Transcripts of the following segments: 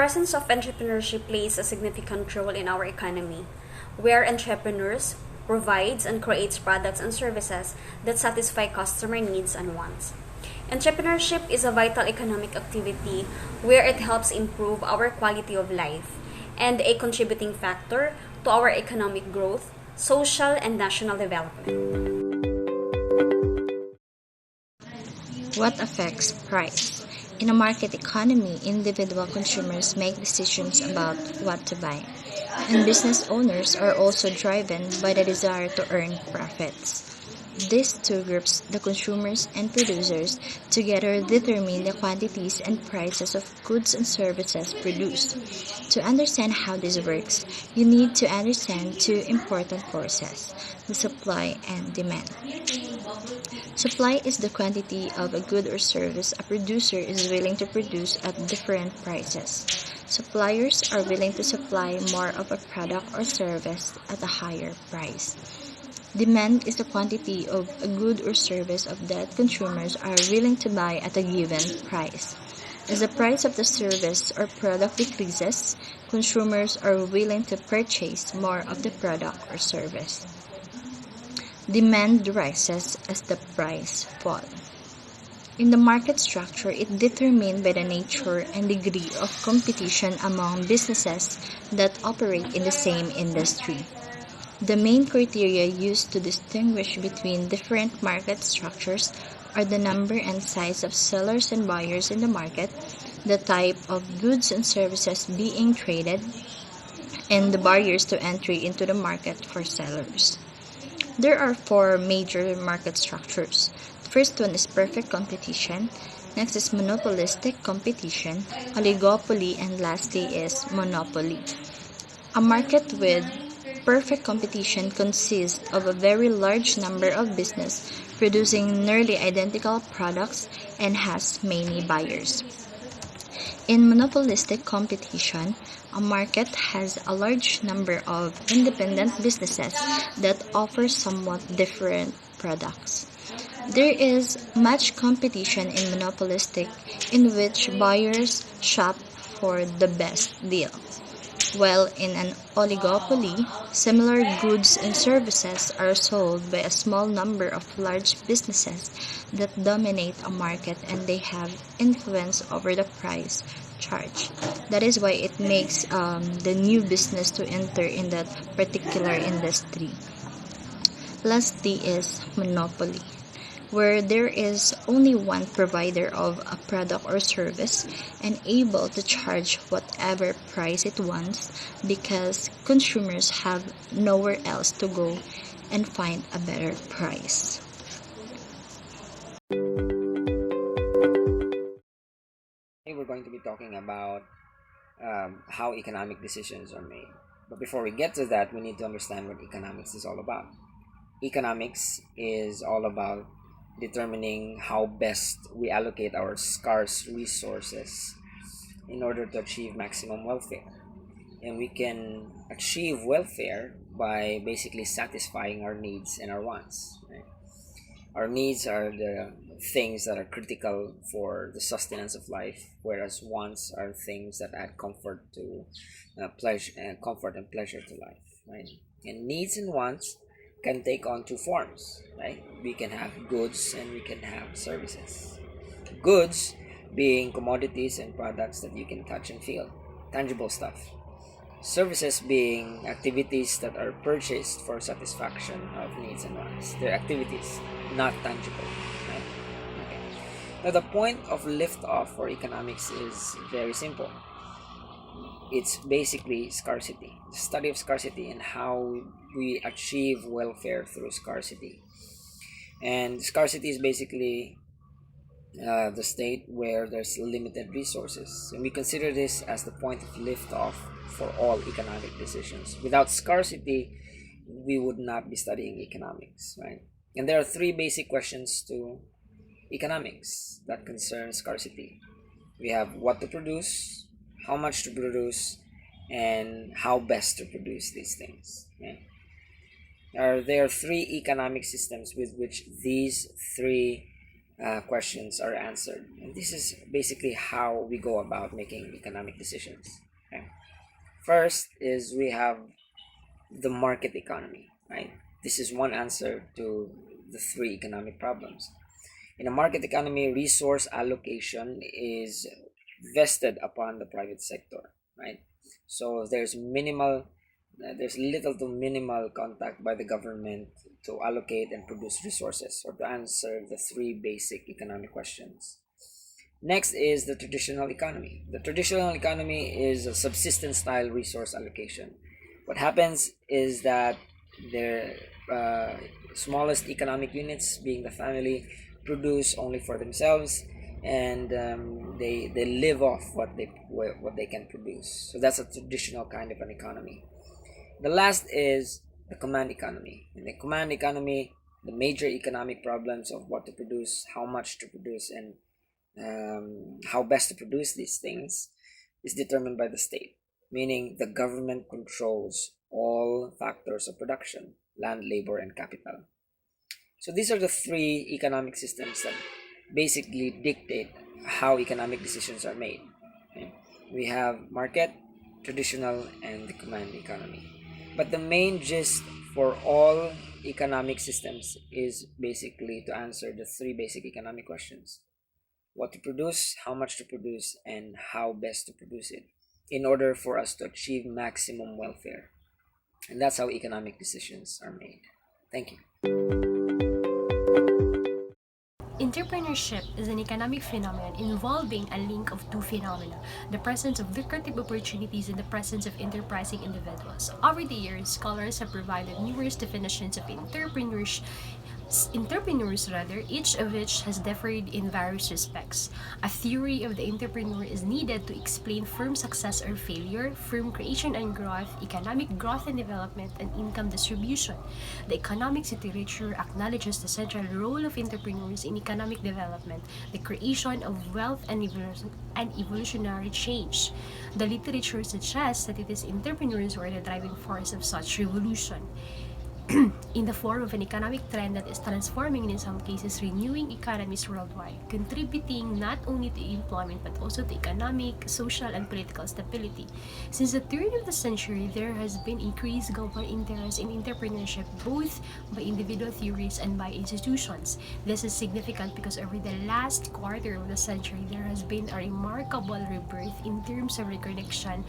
presence of entrepreneurship plays a significant role in our economy, where entrepreneurs provides and creates products and services that satisfy customer needs and wants. Entrepreneurship is a vital economic activity where it helps improve our quality of life and a contributing factor to our economic growth, social, and national development. What affects price? In a market economy, individual consumers make decisions about what to buy, and business owners are also driven by the desire to earn profits. These two groups, the consumers and producers, together determine the quantities and prices of goods and services produced. To understand how this works, you need to understand two important forces, the supply and demand. Supply is the quantity of a good or service a producer is willing to produce at different prices. Suppliers are willing to supply more of a product or service at a higher price. Demand is the quantity of a good or service of that consumers are willing to buy at a given price. As the price of the service or product decreases, consumers are willing to purchase more of the product or service. Demand rises as the price falls. In the market structure, it determined by the nature and degree of competition among businesses that operate in the same industry. The main criteria used to distinguish between different market structures are the number and size of sellers and buyers in the market, the type of goods and services being traded, and the barriers to entry into the market for sellers. There are four major market structures. The first one is perfect competition, next is monopolistic competition, oligopoly, and lastly is monopoly. A market with perfect competition consists of a very large number of businesses producing nearly identical products and has many buyers. In monopolistic competition, a market has a large number of independent businesses that offer somewhat different products. There is much competition in monopolistic in which buyers shop for the best deal, while in an oligopoly, similar goods and services are sold by a small number of large businesses that dominate a market and they have influence over the price charged. That is why it makes the new business to enter in that particular industry. Lastly is monopoly, where there is only one provider of a product or service and able to charge whatever price it wants because consumers have nowhere else to go and find a better price. Today we're going to be talking about how economic decisions are made. But before we get to that, we need to understand what economics is all about. Economics is all about determining how best we allocate our scarce resources in order to achieve maximum welfare. And we can achieve welfare by basically satisfying our needs and our wants. Right? Our needs are the things that are critical for the sustenance of life, whereas wants are things that add comfort to comfort and pleasure to life. Right? And needs and wants can take on two forms, right? We can have goods and we can have services. Goods being commodities and products that you can touch and feel, tangible stuff. Services being activities that are purchased for satisfaction of needs and wants. They're activities, not tangible, right? Okay. Now the point of liftoff for economics is very simple. It's basically scarcity, the study of scarcity and how we achieve welfare through scarcity. And scarcity is basically the state where there's limited resources. And we consider this as the point of liftoff for all economic decisions. Without scarcity, we would not be studying economics, right? And there are three basic questions to economics that concern scarcity. We have what to produce, how much to produce, and how best to produce these things. Okay? There are three economic systems with which these three questions are answered. And this is basically how we go about making economic decisions. Okay? First is we have the market economy, right? This is one answer to the three economic problems. In a market economy, resource allocation is vested upon the private sector, right? So there's little to minimal contact by the government to allocate and produce resources or to answer the three basic economic questions. Next is the traditional economy. The traditional economy is a subsistence style resource allocation. What happens is that their smallest economic units, being the family, produce only for themselves, and they live off what they can produce. So that's a traditional kind of an economy. The last is the command economy. In the command economy, the major economic problems of what to produce, how much to produce, and how best to produce these things is determined by the state, meaning the government controls all factors of production: land, labor, and capital. So these are the three economic systems that basically dictate how economic decisions are made. Okay? We have market, traditional, and the command economy. But the main gist for all economic systems is basically to answer the three basic economic questions: what to produce, how much to produce, and how best to produce it in order for us to achieve maximum welfare. And that's how economic decisions are made. Thank you. Entrepreneurship is an economic phenomenon involving a link of two phenomena: the presence of lucrative opportunities and the presence of enterprising individuals. Over the years, scholars have provided numerous definitions of entrepreneurs, each of which has differed in various respects. A theory of the entrepreneur is needed to explain firm success or failure, firm creation and growth, economic growth and development, and income distribution. The economics literature acknowledges the central role of entrepreneurs in economic development, the creation of wealth, and evolutionary change. The literature suggests that it is entrepreneurs who are the driving force of such revolution in the form of an economic trend that is transforming and in some cases renewing economies worldwide, contributing not only to employment but also to economic, social, and political stability. Since the turn of the century, there has been increased global interest in entrepreneurship both by individual theories and by institutions. This is significant because over the last quarter of the century, there has been a remarkable rebirth in terms of recognition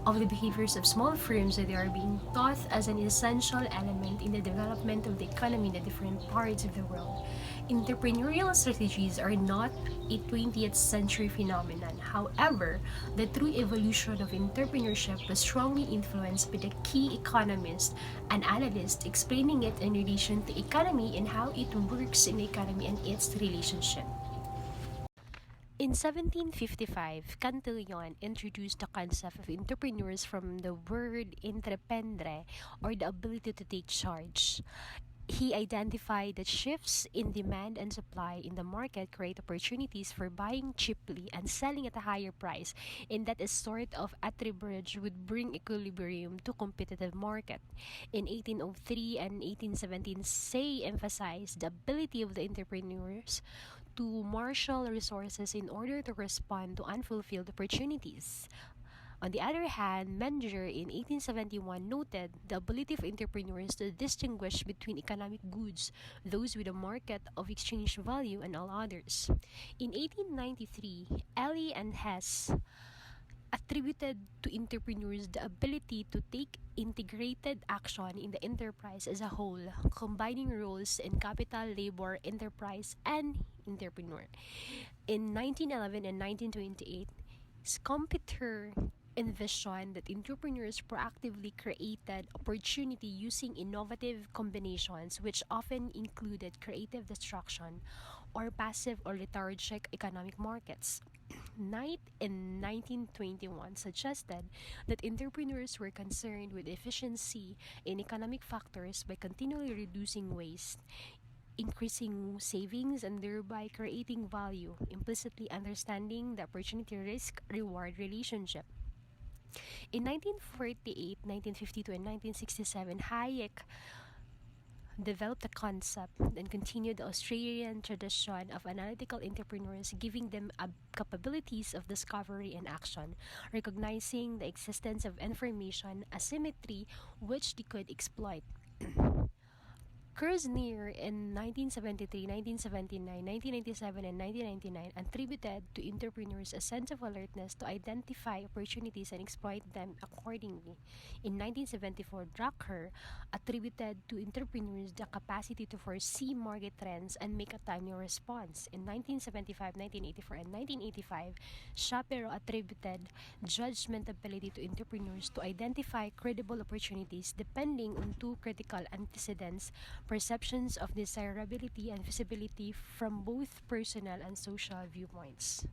of the behaviors of small firms that they are being taught as an essential element in the development of the economy in the different parts of the world. Entrepreneurial strategies are not a 20th century phenomenon. However, the true evolution of entrepreneurship was strongly influenced by the key economists and analysts explaining it in relation to economy and how it works in the economy and its relationship. In 1755, Cantillon introduced the concept of entrepreneurs from the word entreprendre, or the ability to take charge. He identified that shifts in demand and supply in the market create opportunities for buying cheaply and selling at a higher price, and that a sort of arbitrage would bring equilibrium to competitive market. In 1803 and 1817, Say emphasized the ability of the entrepreneurs to marshal resources in order to respond to unfulfilled opportunities. On the other hand, Menger in 1871 noted the ability of entrepreneurs to distinguish between economic goods, those with a market of exchange value, and all others. In 1893, Ellie and Hess attributed to entrepreneurs the ability to take integrated action in the enterprise as a whole, combining roles in capital, labor, enterprise, and entrepreneur. In 1911 and 1928, Scompeter envisioned that entrepreneurs proactively created opportunity using innovative combinations which often included creative destruction or passive or lethargic economic markets. Knight in 1921 suggested that entrepreneurs were concerned with efficiency in economic factors by continually reducing waste, increasing savings, and thereby creating value, implicitly understanding the opportunity risk reward relationship. In 1948, 1952, and 1967, Hayek developed the concept, and continued the Australian tradition of analytical entrepreneurs, giving them capabilities of discovery and action, recognizing the existence of information asymmetry which they could exploit. Kurzner in 1973, 1979, 1997, and 1999 attributed to entrepreneurs a sense of alertness to identify opportunities and exploit them accordingly. In 1974, Drucker attributed to entrepreneurs the capacity to foresee market trends and make a timely response. In 1975, 1984, and 1985, Shapiro attributed judgment ability to entrepreneurs to identify credible opportunities depending on two critical antecedents: perceptions of desirability and feasibility from both personal and social viewpoints.